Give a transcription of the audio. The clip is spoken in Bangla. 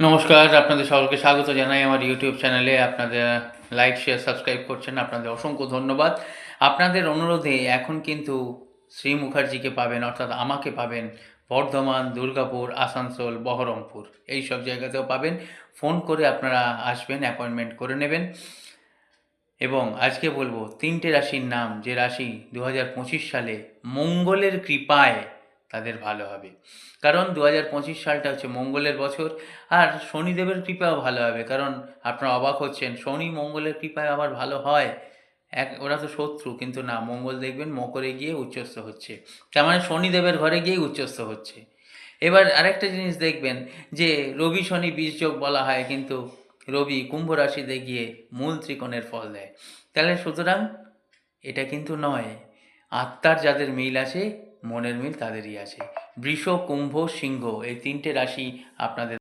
নমস্কার, আপনাদের সকলকে স্বাগত জানাই আমার ইউটিউব চ্যানেলে। আপনাদের লাইক, শেয়ার, সাবস্ক্রাইব করছেন, আপনাদের অসংখ্য ধন্যবাদ। আপনাদের অনুরোধে এখন কিন্তু শ্রী মুখার্জিকে পাবেন, অর্থাৎ আমাকে পাবেন বর্ধমান, দুর্গাপুর, আসানসোল, বহরমপুর এই সব জায়গাতেও পাবেন। ফোন করে আপনারা আসবেন, অ্যাপয়েন্টমেন্ট করে নেবেন। এবং আজকে বলবো 3টে রাশির নাম, যে রাশি 2025 সালে মঙ্গলের কৃপায় তাদের ভালো হবে। কারণ 2025 সালটা হচ্ছে মঙ্গলের বছর, আর শনিদেবের কৃপাও ভালো হবে। কারণ আপনারা অবাক হচ্ছেন, শনি মঙ্গলের কৃপায় আবার ভালো হয়? ওরা তো শত্রু, কিন্তু না, মঙ্গল দেখবেন মকরে গিয়ে উচ্চস্থ হচ্ছে, তার মানে শনিদেবের ঘরে গিয়ে উচ্চস্থ হচ্ছে। এবার আরেকটা জিনিস দেখবেন যে রবি শনি বীজযোগ বলা হয়, কিন্তু রবি কুম্ভ রাশিতে গিয়ে মূল ত্রিকোণের ফল দেয়। তাহলে সুতরাং এটা কিন্তু নয়, আত্মার যাদের মিল আছে, মনের মিল তাদেরই আছে। বৃষ, কুম্ভ, সিংহ এই 3টে রাশি আপনাদের